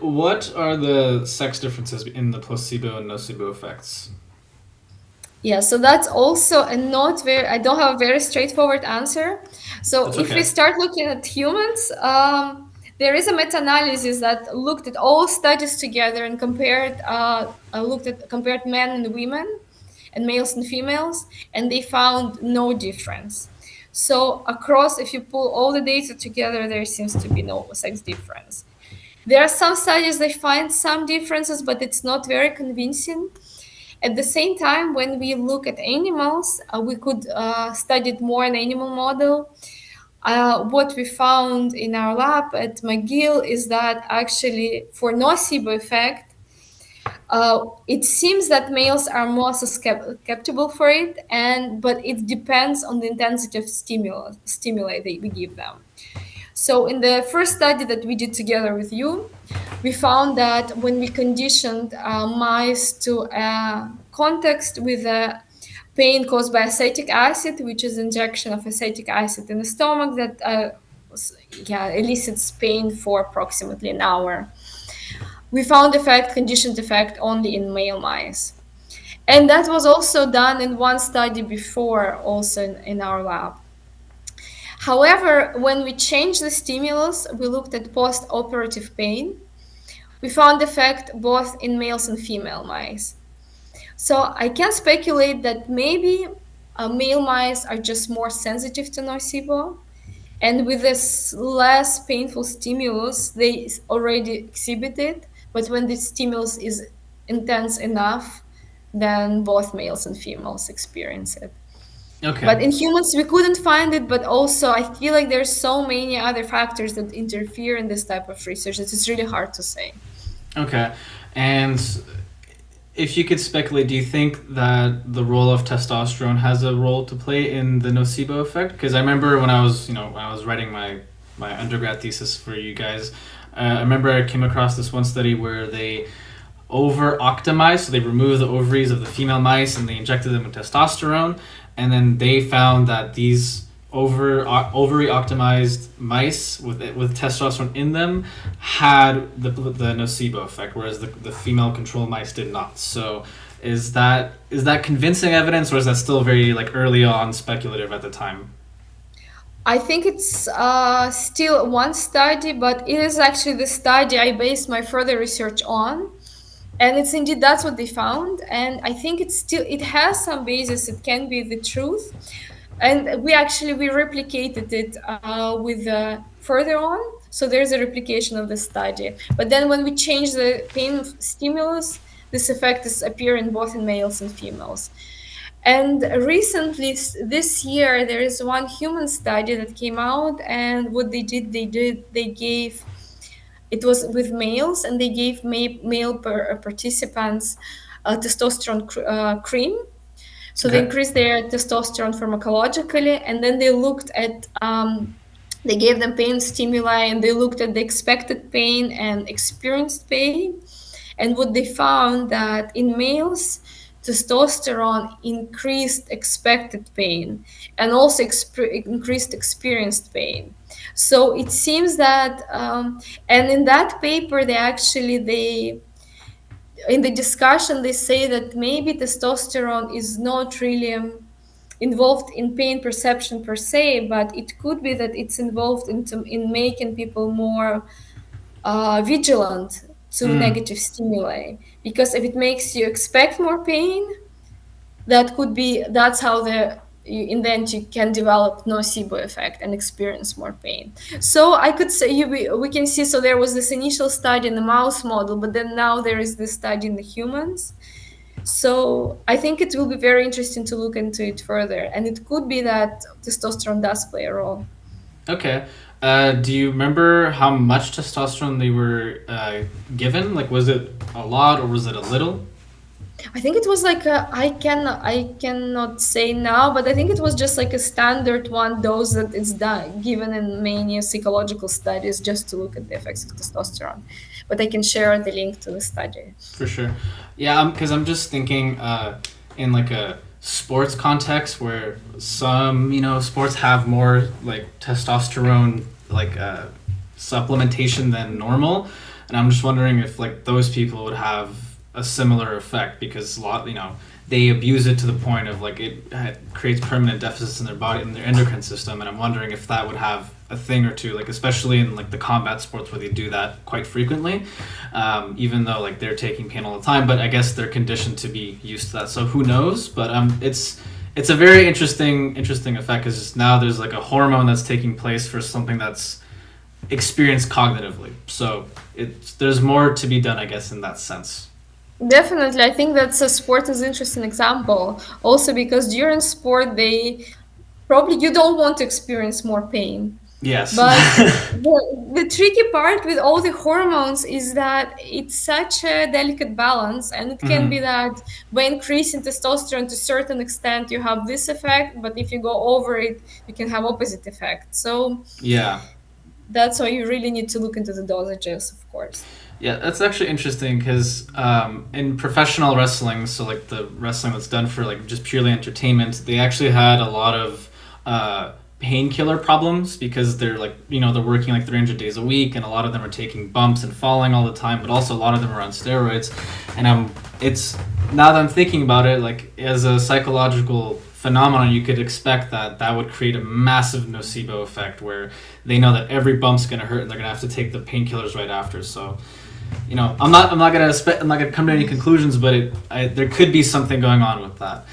what are the sex differences in the placebo and nocebo effects? Yeah, so that's also a not very, I don't have a very straightforward answer. So That's if we okay. start looking at humans, there is a meta-analysis that looked at all studies together and compared men and women and males and females, and they found no difference. So across, if you pull all the data together, there seems to be no sex difference. There are some studies that find some differences, but it's not very convincing. At the same time, when we look at animals, we could study it more in animal model. What we found in our lab at McGill is that actually for nocebo effect, it seems that males are more susceptible for it, and but it depends on the intensity of stimuli that we give them. So in the first study that we did together with you, we found that when we conditioned mice to a context with a pain caused by acetic acid, which is injection of acetic acid in the stomach that elicits pain for approximately an hour. We found conditioned effect only in male mice. And that was also done in one study before, also in our lab. However, when we changed the stimulus, we looked at post-operative pain. We found effect both in males and female mice. So I can speculate that maybe male mice are just more sensitive to nocebo, and with this less painful stimulus, they already exhibit it. But when the stimulus is intense enough, then both males and females experience it. Okay. But in humans, we couldn't find it. But also, I feel like there's so many other factors that interfere in this type of research that it's really hard to say. Okay. And if you could speculate, do you think that the role of testosterone has a role to play in the nocebo effect? Because I remember when I was, when I was writing my undergrad thesis for you guys, I remember I came across this one study where they over optimized, so they removed the ovaries of the female mice and they injected them with testosterone, and then they found that these ovary optimized mice with testosterone in them had the nocebo effect, whereas the female control mice did not. So is that convincing evidence, or is that still very like early on speculative at the time? I think it's still one study, but it is actually the study I based my further research on. And it's indeed that's what they found. And I think it has some basis. It can be the truth. And we replicated it with further on. So there's a replication of the study. But then when we change the pain stimulus, this effect is appearing both in males and females. And recently, this year, there is one human study that came out, and what they gave, it was with males, and they gave male participants testosterone cream. So they Okay. increased their testosterone pharmacologically, and then they looked at, they gave them pain stimuli, and they looked at the expected pain and experienced pain. And what they found that in males, testosterone increased expected pain and also increased experienced pain. So it seems that, and in that paper, they in the discussion they say that maybe testosterone is not really involved in pain perception per se, but it could be that it's involved in making people more vigilant to Mm. negative stimuli. Because if it makes you expect more pain, that's how in the end you can develop nocebo effect and experience more pain. So I could say we can see, so there was this initial study in the mouse model, but then now there is this study in the humans. So I think it will be very interesting to look into it further, and it could be that testosterone does play a role. Okay. Do you remember how much testosterone they were given? Like, was it a lot or was it a little? I think it was like I cannot say now, but I think it was just like a standard one dose that is given in many psychological studies just to look at the effects of testosterone. But I can share the link to the study. For sure. Yeah, because I'm just thinking in like a sports context where some, sports have more like testosterone like supplementation than normal. and I'm just wondering if like those people would have a similar effect because a lot, they abuse it to the point of like it creates permanent deficits in their body in their endocrine system, and I'm wondering if that would have a thing or two, like especially in like the combat sports where they do that quite frequently, even though like they're taking pain all the time, but I guess they're conditioned to be used to that, so who knows. But it's a very interesting effect because now there's like a hormone that's taking place for something that's experienced cognitively, so there's more to be done, I guess, in that sense. Definitely, I think that's a sport is interesting example. Also because during sport, they probably you don't want to experience more pain. Yes. But the tricky part with all the hormones is that it's such a delicate balance, and it can be Hmm. that by increasing testosterone to a certain extent, you have this effect, but if you go over it, you can have opposite effect. So Yeah. that's why you really need to look into the dosages, of course. Yeah, that's actually interesting because in professional wrestling, so like the wrestling that's done for like just purely entertainment, they actually had a lot of painkiller problems because they're like they're working like 300 days a week, and a lot of them are taking bumps and falling all the time, but also a lot of them are on steroids, and it's now that I'm thinking about it, like as a psychological phenomenon, you could expect that that would create a massive nocebo effect where they know that every bump's gonna hurt and they're gonna have to take the painkillers right after. So I'm not gonna come to any conclusions, but there could be something going on with that.